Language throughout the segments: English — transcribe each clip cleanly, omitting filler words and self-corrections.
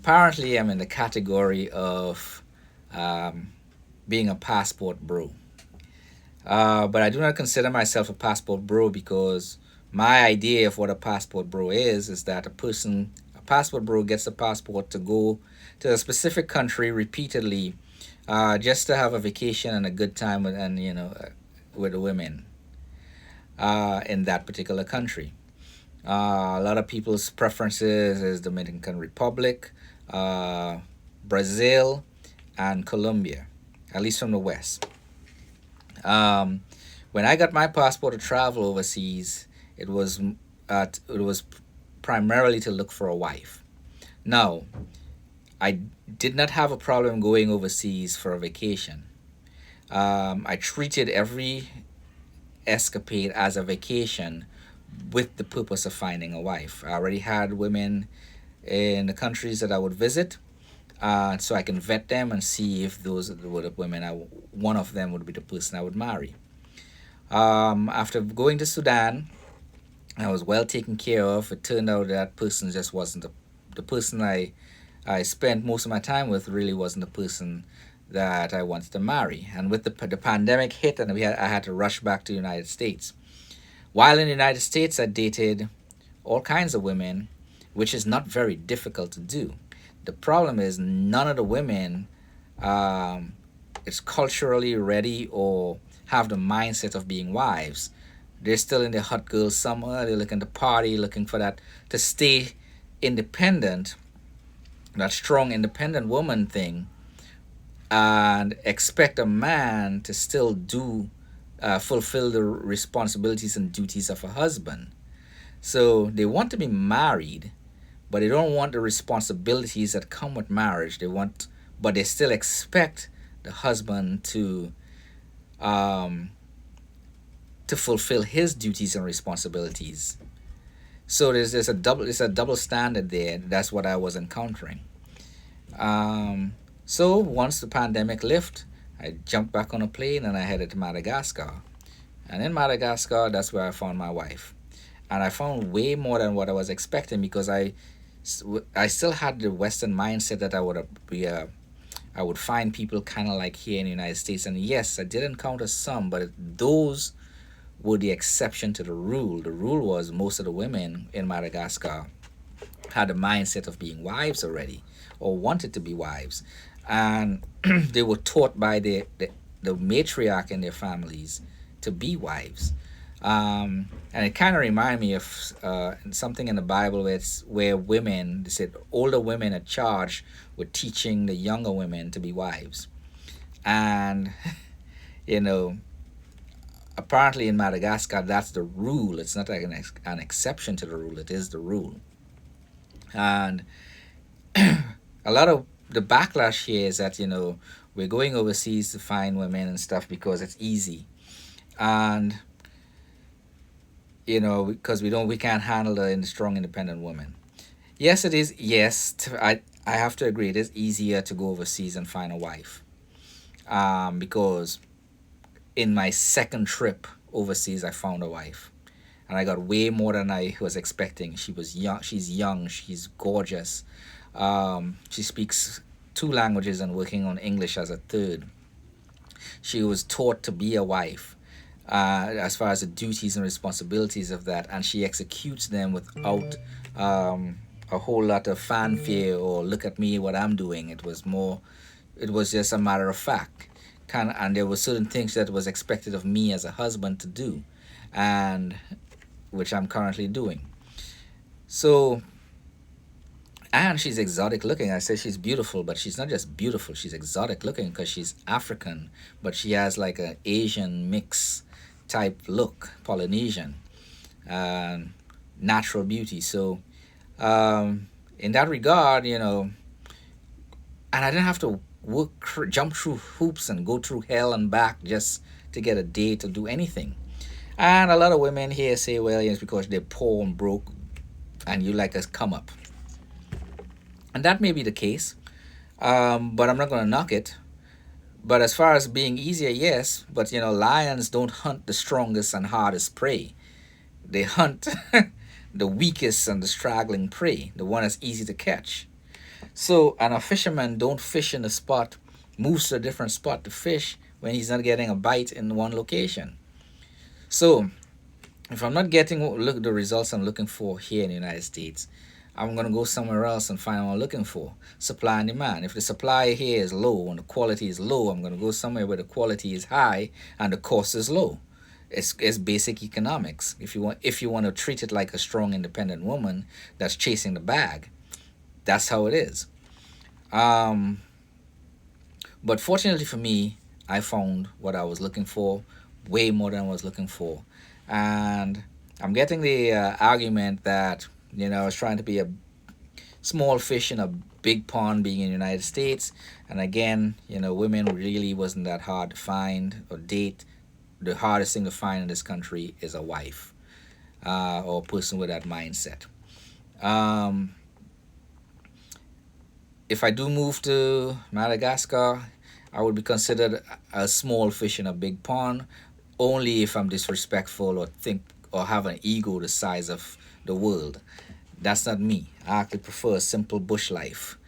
apparently I'm in the category of um, being a passport bro. But I do not consider myself a passport bro because my idea of what a passport bro is that a passport bro gets a passport to go to a specific country repeatedly, just to have a vacation and a good time with, and with the women in that particular country. A lot of people's preferences is Dominican Republic, uh, Brazil, and Colombia, at least from the West. Um, when I got my passport to travel overseas, it was it was primarily to look for a wife. Now, I did not have a problem going overseas for a vacation. I treated every escapade as a vacation with the purpose of finding a wife. I already had women in the countries that I would visit, so I can vet them and see if those were the women one of them would be the person I would marry. After going to Sudan, I was well taken care of. It turned out that person just wasn't the person I spent most of my time with really wasn't the person that I wanted to marry. And with the pandemic hit, and I had to rush back to the United States. While in the United States, I dated all kinds of women, which is not very difficult to do. The problem is none of the women um, is culturally ready or have the mindset of being wives. They're still in the hot girl summer. They're looking to party, looking for that to stay independent, that strong independent woman thing, and expect a man to still do fulfill the responsibilities and duties of a husband. So they want to be married, but they don't want the responsibilities that come with marriage. But they still expect the husband um, to fulfill his duties and responsibilities. So there's a double standard there. That's what I was encountering. Um, so once the pandemic lifted, I jumped back on a plane and I headed to Madagascar. And in Madagascar, that's where I found my wife. And I found way more than what I was expecting because I still had the Western mindset that I would find people kind of like here in the United States. And yes, I did encounter some, but those were the exception to the rule. The rule was most of the women in Madagascar had the mindset of being wives already or wanted to be wives. And they were taught by the matriarch in their families to be wives. And it kind of reminded me of something in the Bible where women, they said older women are charged with teaching the younger women to be wives. And, you know, apparently in Madagascar, that's the rule. It's not like an exception to the rule, it is the rule. And a lot of the backlash here is that, we're going overseas to find women and stuff because it's easy. And because we can't handle the strong independent woman. Yes, it is. Yes, I have to agree. It is easier to go overseas and find a wife. Because in my second trip overseas, I found a wife, and I got way more than I was expecting. She was young. She's young. She's gorgeous. She speaks two languages and working on English as a third. She was taught to be a wife, as far as the duties and responsibilities of that, and she executes them without a whole lot of fanfare or look at me what I'm doing. It was just a matter of fact. And there were certain things that was expected of me as a husband to do, and which I'm currently doing. So, and she's exotic looking. I say she's beautiful, but she's not just beautiful. She's exotic looking because she's African, but she has like an Asian mix type look, Polynesian, um, natural beauty. So, in that regard, and I didn't have to jump through hoops and go through hell and back just to get a date or do anything. And a lot of women here say, well, it's because they're poor and broke, and you like us come up. And that may be the case, but I'm not going to knock it. But as far as being easier, yes. But lions don't hunt the strongest and hardest prey. They hunt the weakest and the straggling prey, the one that's easy to catch. So, and a fisherman don't fish in a spot, moves to a different spot to fish when he's not getting a bite in one location. So, if I'm not getting look the results I'm looking for here in the United States, I'm gonna go somewhere else and find what I'm looking for. Supply and demand. If the supply here is low and the quality is low, I'm gonna go somewhere where the quality is high and the cost is low. It's basic economics. If you want to treat it like a strong independent woman that's chasing the bag, that's how it is. Um, but fortunately for me, I found what I was looking for, way more than I was looking for, and I'm getting the argument that I was trying to be a small fish in a big pond, being in the United States, and again, women really wasn't that hard to find or date. The hardest thing to find in this country is a wife, or a person with that mindset. Um, if I do move to Madagascar, I would be considered a small fish in a big pond, only if I'm disrespectful or think or have an ego the size of the world. That's not me. I actually prefer a simple bush life.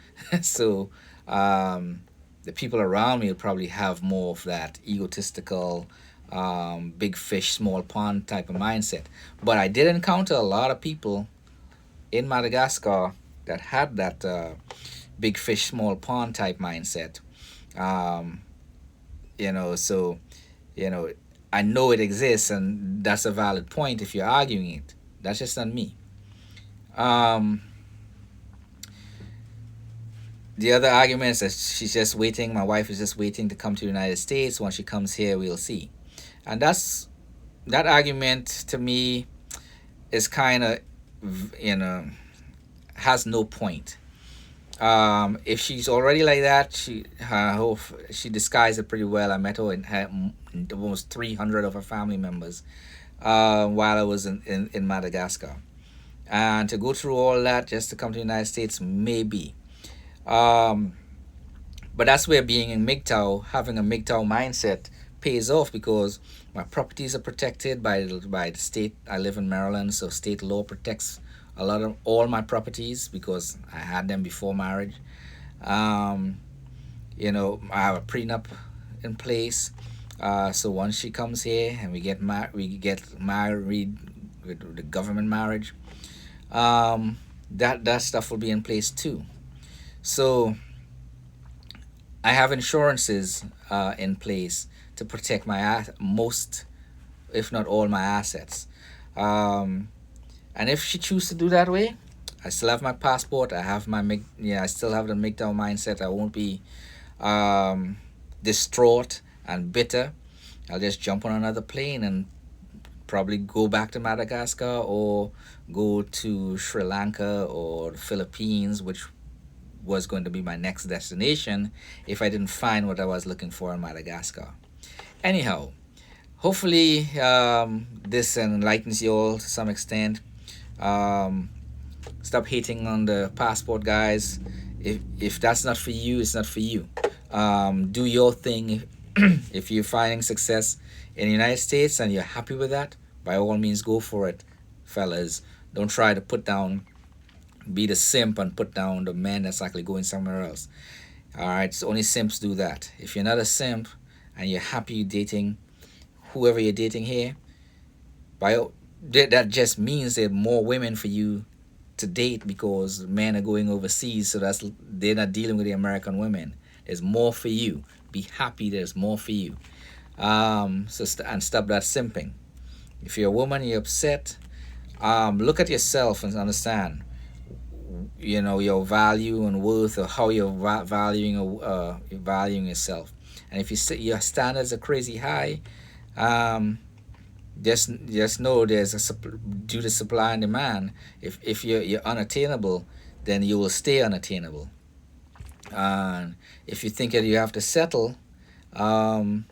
So um, the people around me will probably have more of that egotistical, big fish, small pond type of mindset. But I did encounter a lot of people in Madagascar that had that big fish, small pond type mindset. Um, so you know, I know it exists, and that's a valid point if you're arguing it. That's just not me. Um, the other argument is that she's just waiting. My wife is just waiting to come to the United States. Once she comes here, we'll see. And that argument to me is kind of, you know, has no point. If she's already like that, she disguised it pretty well. I met her and had almost 300 of her family members while I was in Madagascar. And to go through all that just to come to the United States, maybe. Um, but that's where being in MGTOW, having a MGTOW mindset, pays off because my properties are protected by the state. I live in Maryland, so state law protects a lot of all my properties because I had them before marriage. Um, I have a prenup in place. So once she comes here and we get married with the government marriage, that stuff will be in place too. So I have insurances in place to protect most, if not all, my assets. Um, and if she chooses to do that way, I still have my passport. I still have the MGTOW mindset. I won't be um, distraught and bitter. I'll just jump on another plane and probably go back to Madagascar or go to Sri Lanka or the Philippines, which was going to be my next destination if I didn't find what I was looking for in Madagascar. Anyhow, hopefully this enlightens you all to some extent. Um, Stop hating on the passport guys. If that's not for you, it's not for you. Do your thing. If you're finding success in the United States and you're happy with that, by all means go for it, fellas. Don't try to be the simp and put down the man that's actually going somewhere else. All right, so only simps do that. If you're not a simp and you're happy dating whoever you're dating here, by that just means there are more women for you to date because men are going overseas, so they're not dealing with the American women. There's more for you. Be happy. There's more for you. And stop that simping. If you're a woman, you're upset. Look at yourself and understand. Your value and worth, or how you're valuing yourself. And if you say your standards are crazy high, um, just know due to supply and demand. If you're unattainable, then you will stay unattainable. And if you think that you have to settle, um,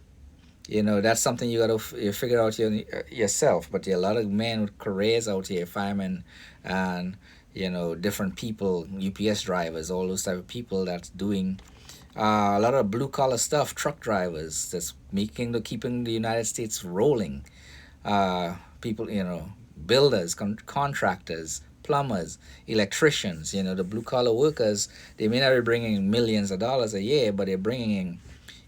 that's something you got to figure out yourself. But there are a lot of men with careers out here, firemen, and different people, UPS drivers, all those type of people that's doing a lot of blue collar stuff, truck drivers that's keeping the United States rolling. People, builders, contractors, plumbers, electricians, the blue collar workers. They may not be bringing in millions of dollars a year, but they're bringing in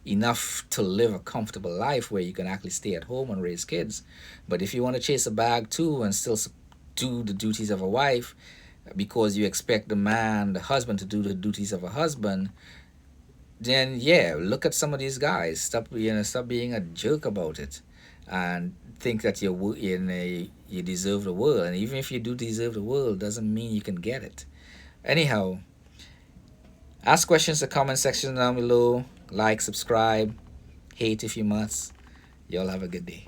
enough to live a comfortable life where you can actually stay at home and raise kids. But if you want to chase a bag too and still do the duties of a wife because you expect the man, the husband, to do the duties of a husband, then yeah, look at some of these guys. Stop being a jerk about it, and think that you deserve the world. And even if you do deserve the world, doesn't mean you can get it. Anyhow, ask questions in the comment section down below. Like, subscribe, hate if you must. Y'all have a good day.